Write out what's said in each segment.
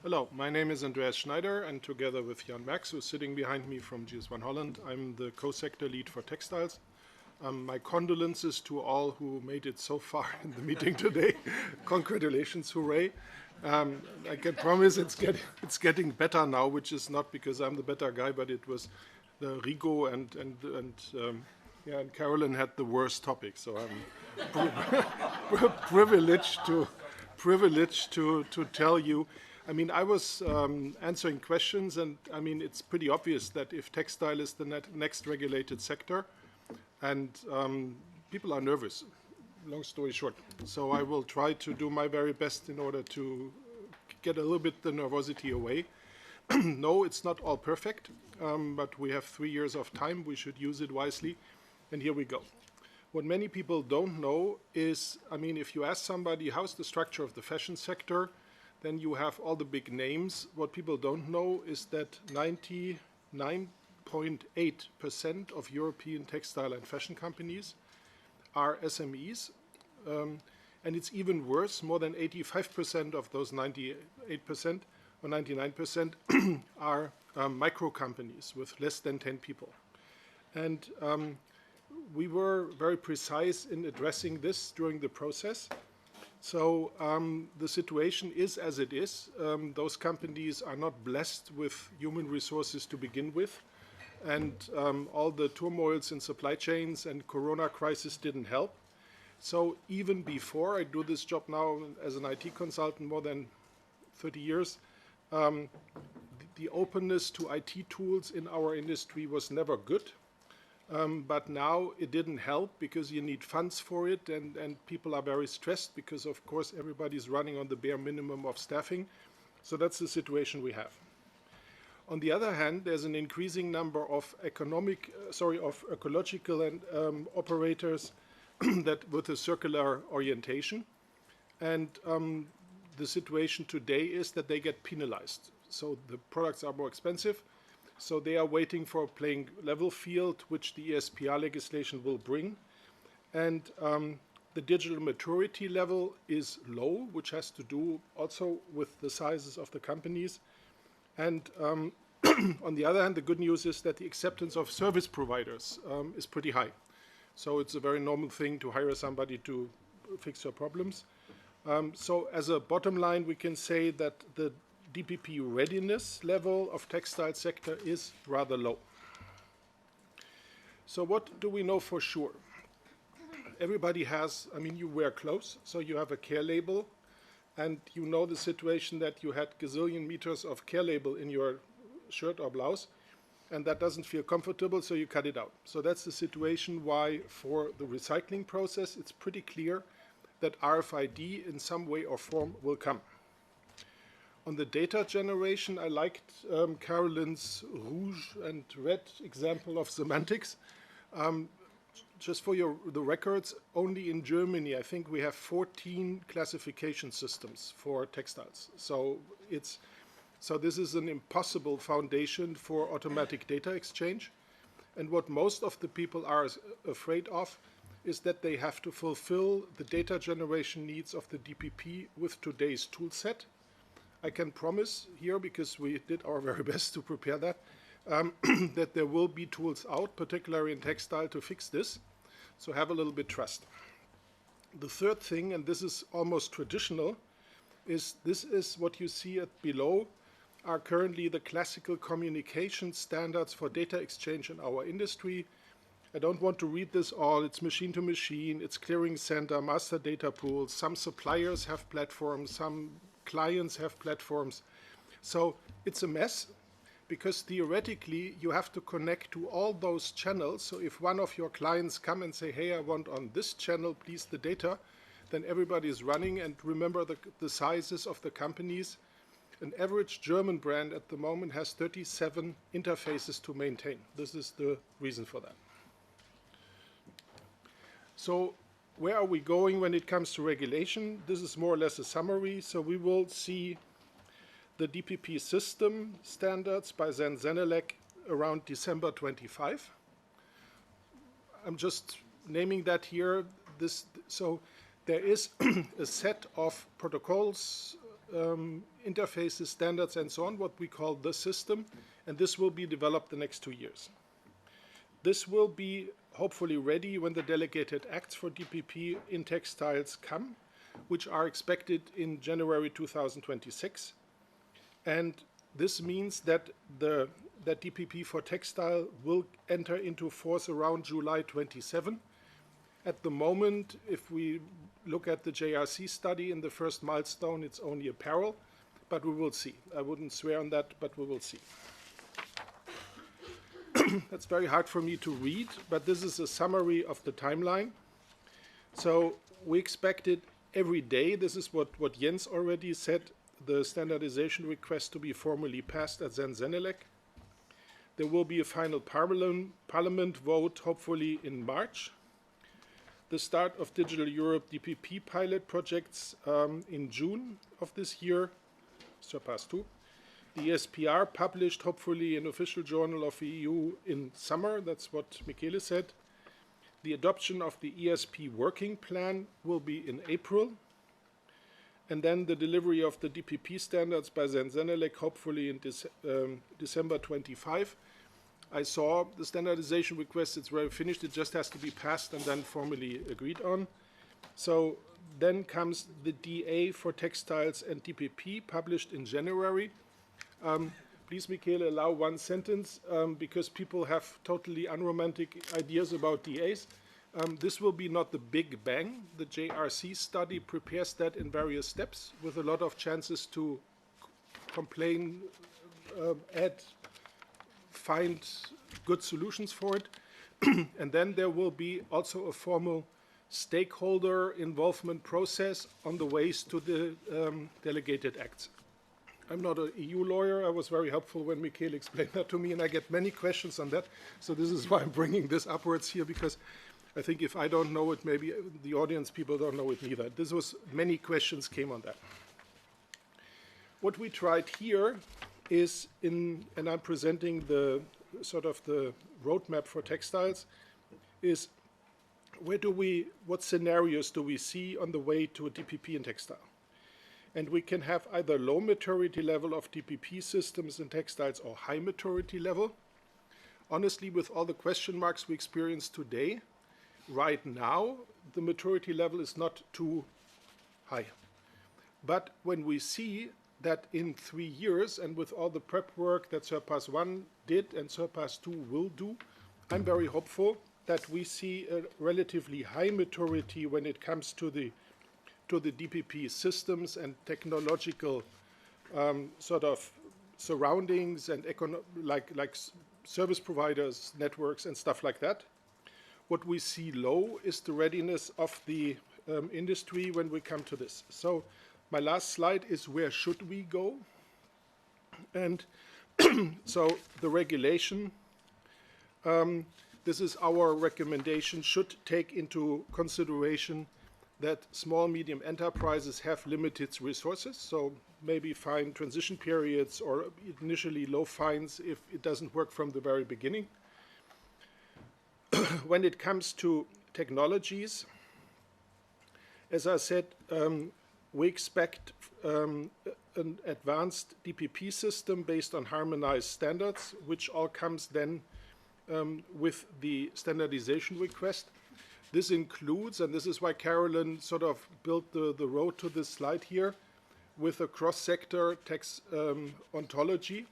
Hello, my name is Andreas Schneider, and together with Jan Max, who's sitting behind me from GS1 Holland, I'm the co-sector lead for textiles. My condolences to all who made it so far in the meeting today. Congratulations, hooray. I can promise it's getting better now, which is not because I'm the better guy, but it was the Rigo and Carolyn had the worst topic, so I'm privileged to tell you. I mean, I was answering questions, and I mean, it's pretty obvious that if textile is the next regulated sector, and people are nervous, long story short. So I will try to do my very best in order to get a little bit the nervosity away. No, it's not all perfect, but we have 3 years of time. We should use it wisely, and here we go. What many people don't know is, I mean, if you ask somebody, how's the structure of the fashion sector, then you have all the big names. What people don't know is that 99.8% of European textile and fashion companies are SMEs. And it's even worse, more than 85% of those 98% or 99% are micro companies with less than 10 people. And we were very precise in addressing this during the process. So the situation is as it is. Those companies are not blessed with human resources to begin with. And all the turmoils in supply chains and Corona crisis didn't help. So even before I do this job now as an IT consultant more than 30 years, the openness to IT tools in our industry was never good. But now it didn't help because you need funds for it, and people are very stressed because, of course, everybody's running on the bare minimum of staffing. So that's the situation we have. On the other hand, there's an increasing number of ecological and operators that with a circular orientation. And the situation today is that they get penalized. So the products are more expensive. So they are waiting for a playing level field, which the ESPR legislation will bring. And the digital maturity level is low, which has to do also with the sizes of the companies. And on the other hand, the good news is that the acceptance of service providers is pretty high. So it's a very normal thing to hire somebody to fix your problems. So as a bottom line, we can say that the DPP readiness level of textile sector is rather low. So what do we know for sure? Everybody has, I mean, you wear clothes, so you have a care label, and you know the situation that you had gazillion meters of care label in your shirt or blouse, and that doesn't feel comfortable, so you cut it out. So that's the situation why for the recycling process, it's pretty clear that RFID in some way or form will come. On the data generation, I liked Carolyn's rouge and red example of semantics. Just for the records, only in Germany, I think we have 14 classification systems for textiles. So this is an impossible foundation for automatic data exchange. And what most of the people are afraid of is that they have to fulfill the data generation needs of the DPP with today's tool set. I can promise here, because we did our very best to prepare that, that there will be tools out, particularly in textile, to fix this. So have a little bit trust. The third thing, and this is almost traditional, is this is what you see at below are currently the classical communication standards for data exchange in our industry. I don't want to read this all. It's machine to machine, it's clearing center, master data pools. Some suppliers have platforms, some clients have platforms. So it's a mess because theoretically you have to connect to all those channels. So if one of your clients come and say, hey, I want on this channel, please, the data, then everybody is running. And remember the sizes of the companies. An average German brand at the moment has 37 interfaces to maintain. This is the reason for that. So where are we going when it comes to regulation? This is more or less a summary. So we will see the DPP system standards by Zenelec around December 25. I'm just naming that here. So there is a set of protocols, interfaces, standards, and so on, what we call the system, and this will be developed the next 2 years. This will be hopefully ready when the delegated acts for DPP in textiles come, which are expected in January 2026. And this means that that DPP for textile will enter into force around July 27. At the moment, if we look at the JRC study in the first milestone, it's only apparel, but we will see. I wouldn't swear on that, but we will see. That's very hard for me to read, but this is a summary of the timeline. So we expected every day, this is what Jens already said, the standardization request to be formally passed at Zenelec. There will be a final parliament vote, hopefully in March. The start of Digital Europe DPP pilot projects in June of this year, CIRPASS 2. The ESPR published, hopefully, in official journal of the EU in summer. That's what Michele said. The adoption of the ESP working plan will be in April. And then the delivery of the DPP standards by Zenelec, hopefully in December 25. I saw the standardization request. It's very finished. It just has to be passed and then formally agreed on. So then comes the DA for textiles and DPP, published in January. Please, Michele, allow one sentence, because people have totally unromantic ideas about DAs. This will be not the big bang. The JRC study prepares that in various steps with a lot of chances to complain, add, find good solutions for it. And then there will be also a formal stakeholder involvement process on the ways to the delegated acts. I'm not an EU lawyer. I was very helpful when Michele explained that to me, and I get many questions on that. So this is why I'm bringing this upwards here, because I think if I don't know it, maybe the audience people don't know it neither. Many questions came on that. What we tried here is and I'm presenting the sort of the roadmap for textiles, is what scenarios do we see on the way to a DPP in textile? And we can have either low maturity level of DPP systems in textiles or high maturity level. Honestly, with all the question marks we experience today, right now, the maturity level is not too high. But when we see that in 3 years, and with all the prep work that CIRPASS 1 did and CIRPASS 2 will do, I'm very hopeful that we see a relatively high maturity when it comes to the DPP systems and technological sort of surroundings and like service providers, networks, and stuff like that. What we see low is the readiness of the industry when we come to this. So my last slide is where should we go? And so the regulation, this is our recommendation, should take into consideration that small, medium enterprises have limited resources, so maybe fine transition periods or initially low fines if it doesn't work from the very beginning. When it comes to technologies, as I said, we expect an advanced DPP system based on harmonized standards, which all comes then with the standardization request. This includes, and this is why Carolyn sort of built the road to this slide here, with a cross-sector tax ontology,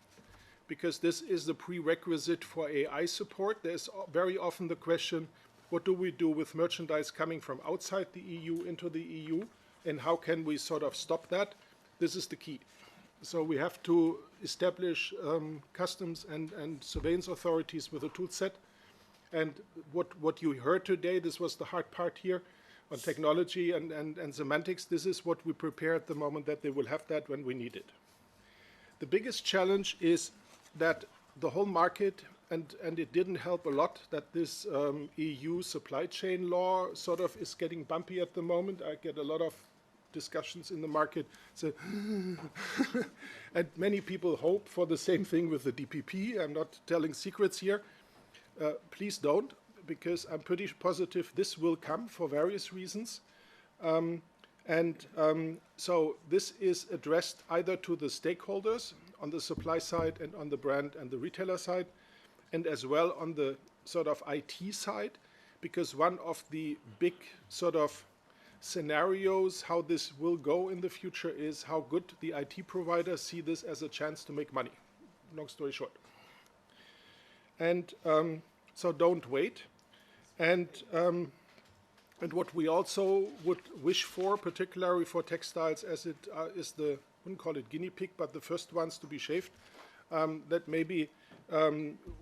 because this is the prerequisite for AI support. There's very often the question, what do we do with merchandise coming from outside the EU into the EU, and how can we sort of stop that? This is the key. So we have to establish customs and surveillance authorities with a tool set. And what you heard today, this was the hard part here on technology and semantics. This is what we prepare at the moment, that they will have that when we need it. The biggest challenge is that the whole market, and it didn't help a lot that this EU supply chain law sort of is getting bumpy at the moment. I get a lot of discussions in the market. So and many people hope for the same thing with the DPP. I'm not telling secrets here. Please don't, because I'm pretty positive this will come for various reasons. And so this is addressed either to the stakeholders on the supply side and on the brand and the retailer side, and as well on the sort of IT side, because one of the big sort of scenarios how this will go in the future is how good the IT providers see this as a chance to make money, long story short. And so don't wait. And what we also would wish for, particularly for textiles, as it is the, I wouldn't call it guinea pig, but the first ones to be shaved, that maybe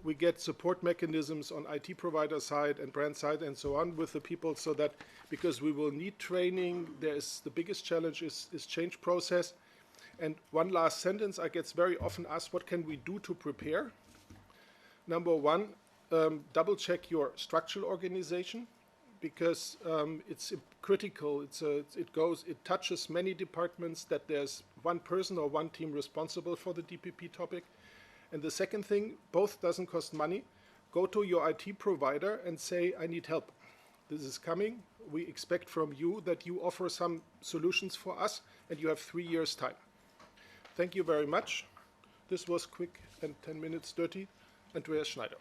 we get support mechanisms on IT provider side and brand side and so on with the people, so that, because we will need training, the biggest challenge is change process. And one last sentence, I get very often asked, what can we do to prepare? Number one, double check your structural organization, because it's critical. It touches many departments that there's one person or one team responsible for the DPP topic. And the second thing, both doesn't cost money. Go to your IT provider and say, I need help. This is coming. We expect from you that you offer some solutions for us, and you have 3 years' time. Thank you very much. This was quick and 10 minutes dirty. Andreas Schneider.